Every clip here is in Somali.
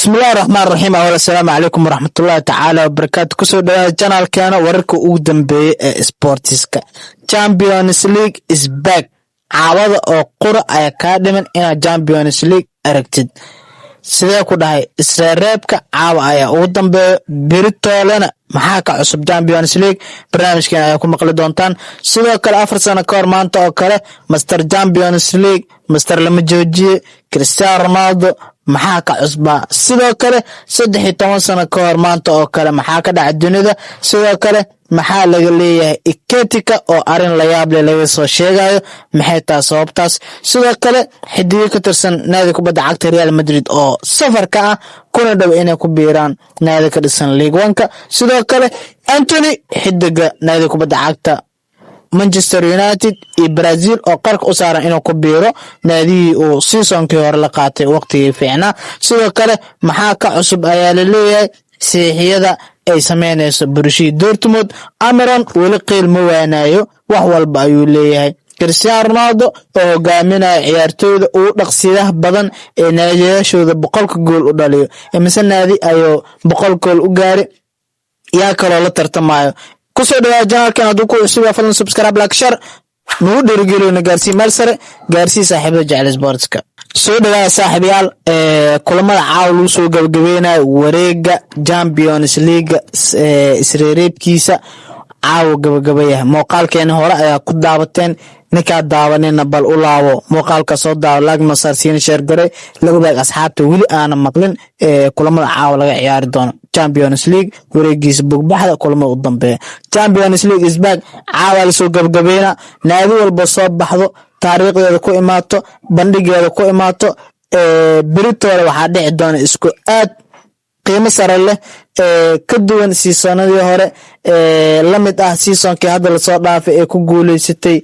bismillahi raxmaani raxiim assalaamu calaykum waraxmatullaahi tacaala wabarakaatu kusoo dhawaada janaalkeena wararka ugu dambeeyay ee sportiska. Champions League is back. Caawada oo qura ayaa kaa dhiman inaad Champions League aragtid. Sidee ku dhahay isreebka caawa ayaa ugu dambeeya Beritoolena maxaa ka cusub Champions League barnaamijkeena ayaa ku maqli doontaan. Sidoo kale 4 sano ka hor maanta oo kale Master Champions League Master lama joojiye Cristiano Ronaldo maxaa ka cusbaa. Sidoo kale 13 sano ka hor maanta oo kale maxaa ka dhacay dunida. Sidoo kale maxaa laga leeyahay Iketika oo arin la yaab leh laga soo sheegayo maxay tahay sababtaas. Sidoo kale xidiga ka tirsan naadiga kubadda cagta Real Madrid oo safarka ah kuna dhow inay ku biiraan naadiga ka dhisan League 1ka. Sidoo kale Anthony xidiga naadiga kubadda cagta Manchester United iyo Brazil oo qarka u saaran inuu ku biiro naadii uu seasonkii hore la qaatay waqtigii fiicnaa. Sidoo kale maxaa ka cusub ayaa la leeyahay saxiixyada ay sameynayso Borussia Dortmund. Amiron weli qiil ma waanayo wax walba ayuu leeyahay. Cristiano Ronaldo oo hogaaminaya ciyaartooyda ugu dhaqsiyaha badan ee naadiyashooda 100 gool u dhaliyo imise naadi ayuu 100 gool u gaaray yaa kaloo la tartamayo. kusoo dhawaada janaalkan hadduu ku cusub yahay fadlan subscribe like share nagu dhiirigeliyo gaarsii meel sare gaarsii saaxiibada jecel sportska. soo dhawaada saaxiibayaal kulamada caawa lagu soo gabagabeynayo wareega Champions League isreebkiisa caawa gabagabeeyahay. muuqaalkeena hore ayaa ku daawateen ninka daawanina bal u laabo muuqaalka soo daaw lag masarsiin share garay lagu baag asxaabta wili aan maqlin kulamada caawa laga ciyaari doono Champions League wareegiisa bugbaxda kulamada u dambeeya. Champions League is back. caawa la soo gabagabeena naadi walba soo baxdo taariikhdeeda ku imaato bandhigeeda ku imaato Beritoole waxaa dhici doona isku aad qiimo sare leh ka duwan seasonadii hore la mid ah seasonkii hadda la soo dhaafay ee ku guuleysatay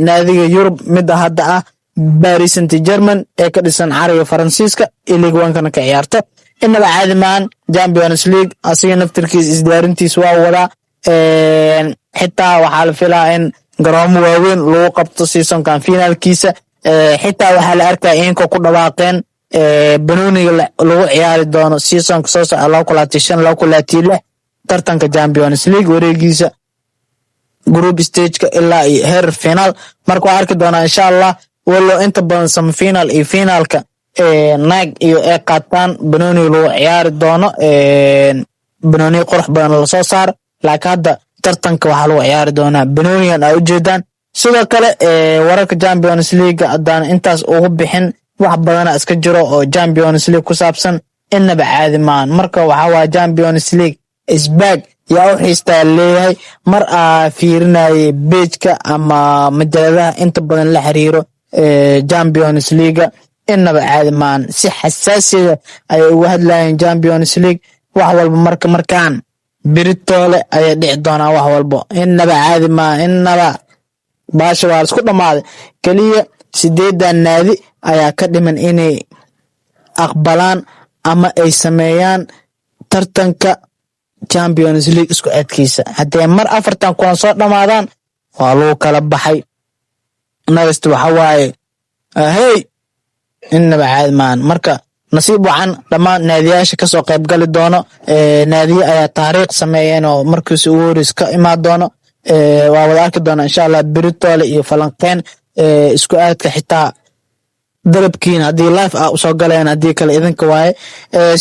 naadiga Yurub mid hadda ah Paris Saint-Germain ee ka dhisan cariga Faransiiska ee League 1 ka ciyaarta. inaba caadi maan Champions League asiga naftirkiisa isdaarintiisa waa wada xitaa waxaa la filaa in garoomo waaweyn lagu qabto seasonkan finaalkiisa. xitaa waxaa la arkaa inkoo ku dhawaaqeen banooniga lagu ciyaari doono seasonka soo socda 2025 tartanka Champions League wareegiisa group stage-ka ilaa heer final. marka waa arki doonaa insha Allah wallo inta badan semi final iyo finaalka naag iyo ay qaataan banooniga lagu ciyaari doono banooni qurux badan la soo saar laakiin hadda tartanka waxaa lagu ciyaari doonaa banoonigan ay u jeedaan. sidoo kale wararka Champions League hadaan intaas ugu bixin wax badan iska jiro oo Champions League ku saabsan inaba caadi maan. marka waxa waa Champions League is back yaa u xiistaa leeyahay mar fiirinay page-ka ama majaladaha inta badan la xiriiro Champions League inaba caadi maan si xasaasiya ay ugu hadlayeen Champions League wax walba markaan Beritoole ay dhici doonaa wax walba inaba caadi maan inaba baasha waa isku dhamaaday kaliya 8 naadi ayaa ka dhiman inay aqbalaan ama ay sameeyaan tartanka Champions League isku aadkiisa. haddii mar 4 kulan soo dhamaadaan waa loo kala baxay next waxa waaye hey inaba caadi maan. marka nasiib wacan dhamaan naadiyaasha ka soo qayb gali doono naadiye ayaa taariikh sameeyeen oo markiisa ugu horeys ka imaan doono waa wada arki doona insha Allah Beritoole iyo falanqeen isku aadka xitaa dalabkiina haddii live u soo galeen haddii kale idinka waaye.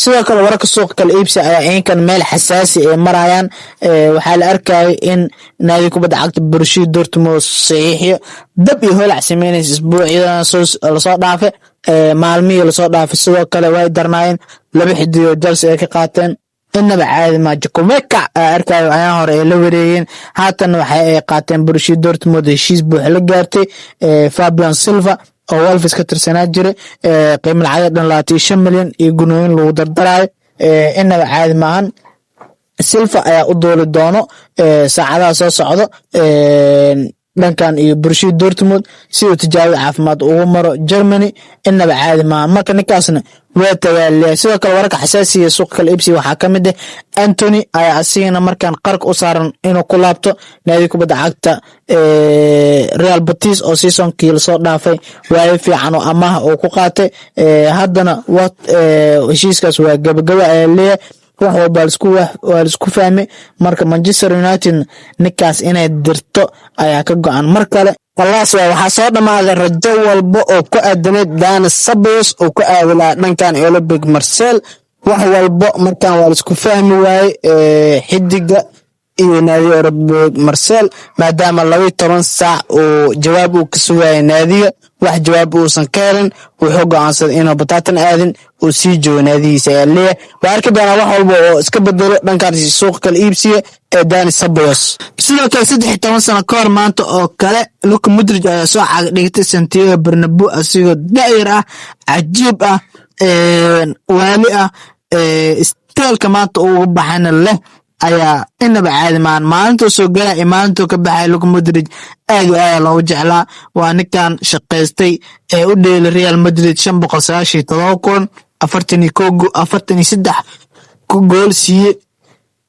sidoo kale wararka suuqa kala iibsi ayaa inkan meel xasaasi ee marayaan. waxaa la arkayay in naadiga kubadda cagta Borussia Dortmund saxiixiyo dab iyo holac sameynaysa isbuucyadan la soo dhaafay maalmihii la soo dhaafay. sidoo kale way darnaayeen laba xidiyo Chelsea ay ka qaateen inaba caadi ma Jakomeka arkayo ayaan hore la wareegeen haatan waxay ay qaateen Borussia Dortmund heshiis buuxa la gaartay Fabian Silva oo Wolves ka tirsanaa jiray qiimo lacag dhan 25 milyan iyo gunooyin lagu dardarayo inaba caadi maahan. Silva ayaa u dooli doono saacadaha soo socdo dhankan iyo Borussia Dortmund si uu tijaabo caafimaad ugu maro Germany inaba caadi ma marka ninkaasna waa tagaalay sidoo kale wararka xasaasiga suuq kala iibsiga waxaa ka mid ah Anthony ayaa asigana markan qarq u saaran inuu ku laabto naadiga kubadda cagta Real Betis oo season-kii la soo dhaafay waayo fiican oo amaah oo ku qaatay haddana heshiiskaas waa gabagaba ayaa leeyahay wax walba waa isku fahmay marka Manchester United ninkaas inay dirto ayaa ka go'an mar kale خلاص waxaa soo dhamaaday rajo walba oo ku aadanay Dani Ceballos oo ku aadala dhankan Olympique Marseille wax walba markan waa isku fahmi waayay xidiga iyo naadiga Olympique Marseille maadaama 12 saac oo jawaab uu ka sugayay naadiga wax jawaab uusan ka helin wuxuu go'aansaday inuu batatan aadin oo sii joogo naadigiisa ayaa leeyahay waa arki doonaa wax walba oo iska bedelo dhankan suuq kala iibsiga ee Dani Ceballos sidoo kale 13 sano ka hor maanta oo kale Luka Modric ayaa soo caag dhigtay Santiago Bernabeu asigoo daayir ah cajiib ah waali ah isteelka maanta ugu baxana leh ayaa inaba caadi maalinta soo galay maalinta ka baxay Luka Modric aad loo jeclaa waa ninkan shaqeystay ee u dheelay Real Madrid 597 43 gool siiyay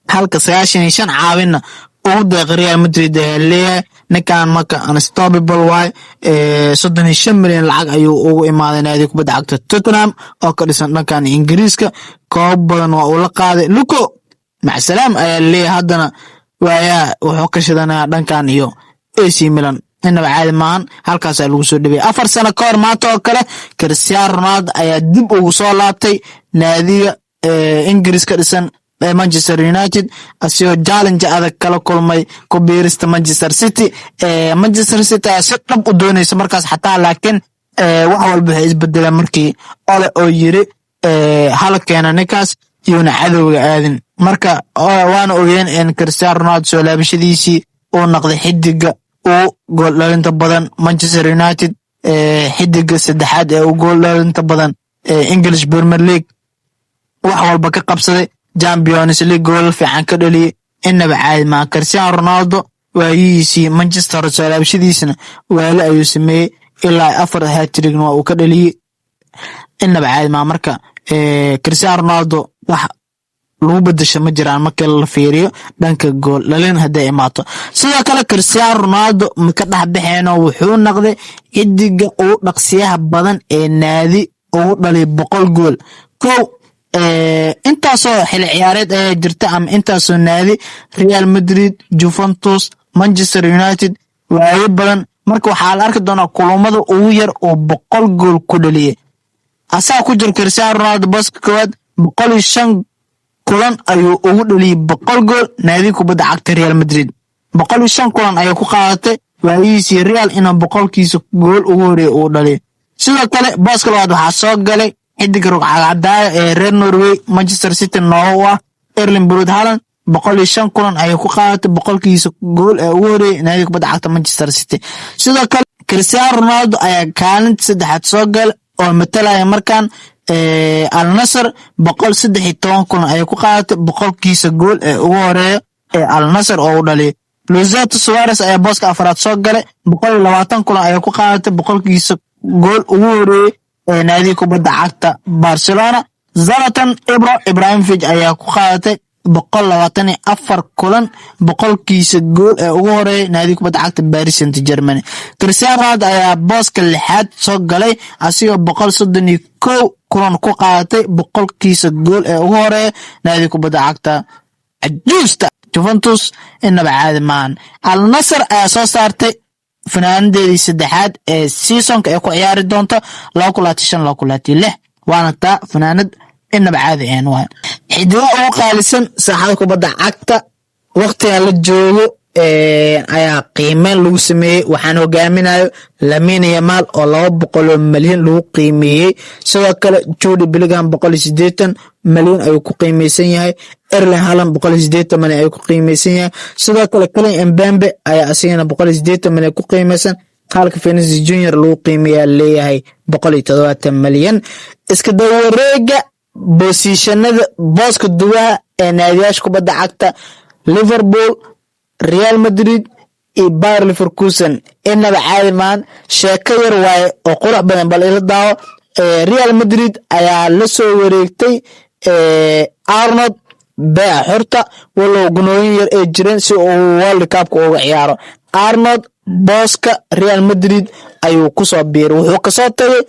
halka 95 caawina ugu deeqay Real Madrid leeyahay ninkan marka unstoppable way 35 milyan lacag ayuu ugu imaaday naadiga kubadda cagta Tottenham oo ka dhisan dhankan Ingiriiska koob badan waa uu la qaaday Luka مع السلامة اللي هادنا ويا وحكشدنا دنكان iyo AC Milan inaba caadi maan halkaas ay lagu soo dhibay 4 sano ka hor maanta oo kale Cristiano Ronaldo ayaa dib ugu soo laabtay naadiga Ingiriis ka dhisan Manchester United asoo challenge adag kala kulmay ku biirista Manchester City Manchester City ayaa si dhab u doonaysa markaas xataa laakiin wax walba waxay isbedelaan markii Ole oo yiri halkeena ninkaas iyuna cadowga aadin marka waan ogeyn in Cristiano Ronaldo soo laabashadiisii uu noqday xidiga oo gool dhalinta badan Manchester United xidiga saddexaad ee gool dhalinta badan English Premier League wax walba ka qabsaday Champions League gool fiican ka dhaliyay inaba caadi ma Cristiano Ronaldo waayiisi Manchester soo laabashadiisina waala ayuu sameeyay ilaa 4 hat-trick uu ka dhaliyay inaba caadi ma marka Cristiano Ronaldo wax lagu bedesho ma jiraan marka la fiiriyo dhanka gool dhalin haday imaato sidoo kale Cristiano Ronaldo ma ka dhaxbaxeeno wuxuu noqday xidiga ugu dhaqsiyaha badan ee naadi ugu dhalay 100 gool intaasoo xilli ciyaareed ay jirta ama intaasoo naadi Real Madrid Juventus Manchester United waayo badan marka waxaa la arki doonaa kulamada ugu yar oo 100 gool ku dhaliyay asaa ku jir Cristiano Ronaldo boska koowaad 105 kulan ayuu ugu dhaliyay 100 gool naadiga kubadda cagta Real Madrid 105 kulan ayuu ku qaadatay waayiisi Real inuu 100kiisa gool ugu horeeyay uu dhaliyay sidoo kale boska labaad waxaa soo galay xidiga rugcadaaya ee reer Norway Manchester City noowa Erling Braut Haaland 105 kulan ayuu ku qaadatay 100kiisa gool ee ugu horeeyay naadiga kubadda cagta Manchester City sidoo kale Cristiano Ronaldo ayaa kaalinta saddexaad soo galay oo matalaya markan Al Nassr 113 kulan ayuu ku qaadatay 100kiisa gool ee ugu horeeyay ee Al Nassr oo u dhaliyay Luis Suarez ayaa boska afraad soo galay 120 kulan ayuu ku qaadatay 100kiisa gool ugu horeeyay ee naadiga kubadda cagta Barcelona Zlatan Ibrahimovic ayaa ku qaadatay 124 kulan 100kiisa gool ee ugu horeeyay naadiga kubadda cagta Paris Saint-Germain Cristiano Ronaldo ayaa boska lixaad soo galay asigoo 131 kulan ku qaadatay 100kiisa gool ee ugu horeeyay naadiga kubadda cagta Ajusta Juventus inaba caadi maan Al Nassr ayaa soo saartay fanaandeedii saddexaad ee seasonka ay ku ciyaari doonto 2025 waana taa fanaanad inaba caadi aan waa xidiga ugu qaalisan saaxada kubadda cagta waqtiga la joogo ayaa qiimeyn lagu sameeyay waxaan hogaaminayo Lamine Yamal oo 200 milyan lagu qiimeeyay sidoo kale Jude Bellingham 180 milyan ayuu ku qiimeysan yahay Erling Haaland 180 milyan ayuu ku qiimeysan yahay sidoo kale Kylian Mbappe ayaa asigana 180 milyan ku qiimeysan halka Vinicius Junior lagu qiimeeyaa leeyahay 170 milyan iska dawareega positionada booska duwaha ee naadiyaasha kubadda cagta Liverpool Real Madrid iyo Bayer Leverkusen inaba caadi maan sheeko yar waaye oo qurux badan bal ila daawo Real Madrid ayaa la soo wareegtay Arnold baa xorta walow gunooyin yar ee jireen si uu World Cup uga ciyaaro Arnold booska Real Madrid ayuu ku soo biiray wuxuu ka soo tagay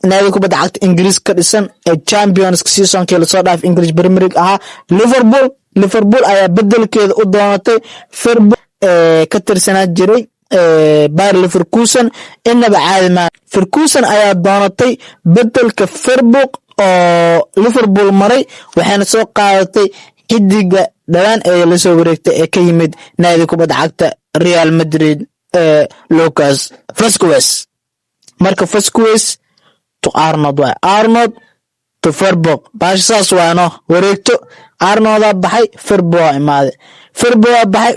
naadi kubadda cagta Ingiriis ka dhisan ee Champions season-kii la soo dhaaf English Premier League ahaa Liverpool ayaa bedelkeeda u doonatay Ferguson ka tirsanaa jiray Bayer Leverkusen inaba caadi ma Ferguson ayaa doonatay bedelka Ferguson oo Liverpool maray waxaana soo qaadatay xidiga dhawaan ee la soo wareegtay ee ka yimid naadi kubadda cagta Real Madrid Lucas Vazquez marka Vazquez to Arnold to Ferguson baashaas waano wareegto Arnold baxay Ferguson imaade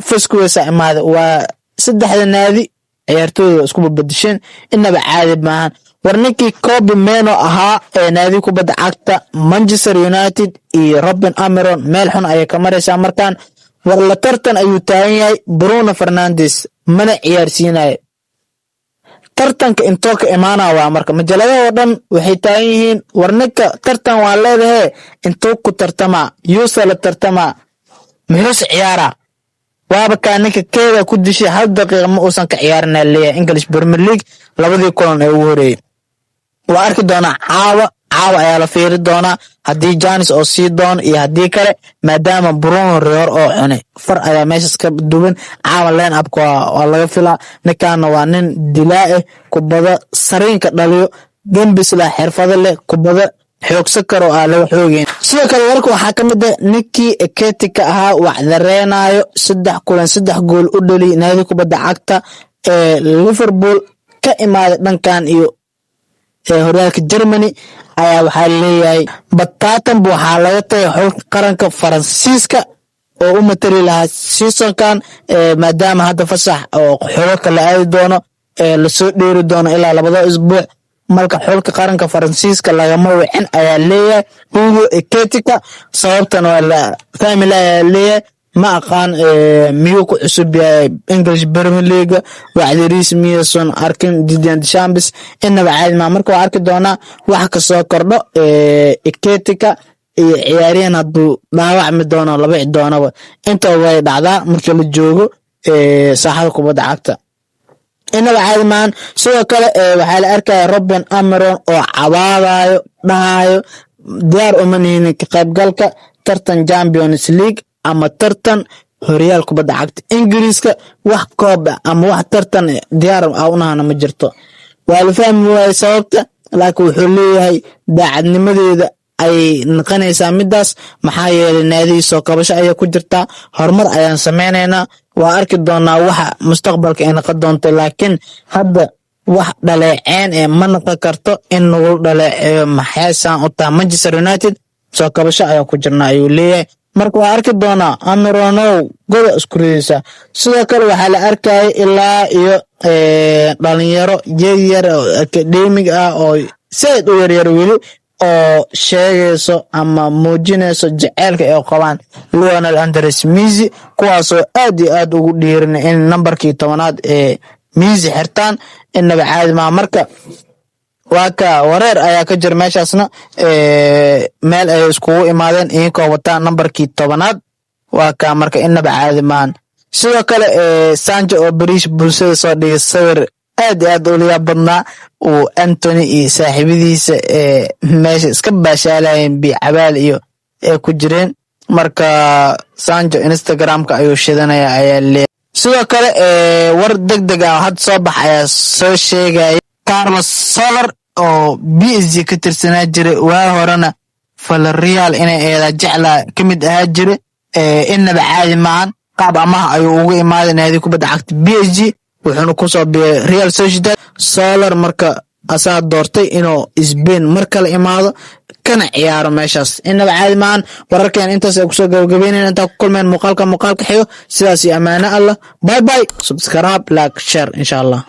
Vazquez imaade waa saddexda naadi ciyaartooyda isku bedesheen inaba caadi maahan warninkii Kobe Meno ahaa ee naadi kubadda cagta Manchester United iyo Robben Almiron meel xun ay ka maraysaa markaan war la tartan ayuu taagan yahay Bruno Fernandes mana ciyaarsiinayo tartanka intoo ka imaanaa waa marka majaladaha dhan waxay taagan yihiin warninka tartan waa leedahay intoo ku tartama yuusa la tartama muxuu ciyaara waaba ka ninka keeda ku dishay hal daqiiqo ma uusan ka ciyaarin leeyahay English Premier League labadii kulan ee ugu horeeyay waa arki doona caawa ayaa la fiiri doona hadii Janis oo sii doon iyo hadii kale maadaama Bruno Rior oo xunay far ayaa meeshas ka duwan caawa line up waa laga filaa ninkan waa nin dilaa kubada sariinka dhaliyo gambis la xirfado leh kubada xoogsan karo laga xoogeen sidoo kale warka waxa kamid ah Nicky Ekitike ahaa waxdareenayo 3 kulan 3 gool u dhali naadi kubada cagta Liverpool ka imaada dhankan iyo horyaalka Germany ayaa waxa leeyahay batatan waxa laga tagay xulka qaranka Faransiiska oo u matali lahaa season-kan maadaama hadda fasax oo xulka la aadi doono la soo dheeri doono ilaa 2 isbuuc marka xulka qaranka Faransiiska lagama wicin ayaa leeyahay Hugo Ekitike sababtan waa la family ayaa leeyahay ma aqaan miyuu ku cusub yahay English Premier League wacdiris miyuusan arkin Didier Deschamps inaba caadi ma marka waa arki doona wax ka soo kordho Ekitike iyo ciyaaryahan haduu dhaawacmi doono laba cidoonaba inta way dhacdaa marka la joogo saaxada kubadda cagta inaba caadi maan sidoo kale waxaa la arkaya Robben Almiron oo cabaadayo dhahayo diyaar uma nihin ka qaybgalka tartan Champions League ama tartan horyaalka kubadda cagta Ingiriiska wax koob ama wax tartan diyaar ah una ma jirto waa la fahmi waayay sababta laakiin wuxuu leeyahay daacadnimadeeda ay naqanaysaa midaas maxaa yeelay naadiga soo kabasho ayaa ku jirta horumar ayaan sameynaynaa waa arki doonaa waxa mustaqbalka ay noqon doonto laakiin hadda wax dhaleeceen ma noqon karto in lagu dhaleeceeyo maxaysan u tahay Manchester United soo kabasho ayaa ku jirna ayuu leeyahay marka waa arki doonaa Almironow goda isku ridaysa sidoo kale waxaa la arkayay ilaa iyo dhalinyaro yar academic ah oo sayd u yar weli oo sheegayso ama muujinayso jaceelka ay qabaan Lionel Andres Messi kuwaasoo aad iyo aad ugu dhiirin in numberkii 10aad ee Messi xirtaan inaba caadi ma marka waa ka wareer ayaa ka jir meeshaasna meel ay isku imaadeen inkoo wataan numberkii 10aad waa ka marka inaba caadi maan sidoo kale Sancho oo Barish bulshada soo dhigay sawir aad u liya badnaa oo Anthony iyo saaxiibadiisa meesha iska baashaalayeen bi cabaal iyo ku jireen marka Sancho Instagram-ka ayuu shidanaya ayaa leeyahay sidoo kale war degdeg ah had soo baxaya soo sheegay Carlos Soler oo PSG ka tirsanaa jiray waa horena Villarreal inay eeda jecla kamid ahaa jiray inaba caadi maan qaab amaah ayuu ugu imaaday naadi kubadda cagta PSG wuxuuna ku soo biiray Real Sociedad Soler marka asaa doortay inuu Spain mar kale imaado kana ciyaaro meeshaas inaba caadi maan wararkan intaas ay ku soo gabagabeynayaan inta ku kulmeen muuqaalka xigo sidaas iyo amaana Allah bye bye subscribe like share inshallah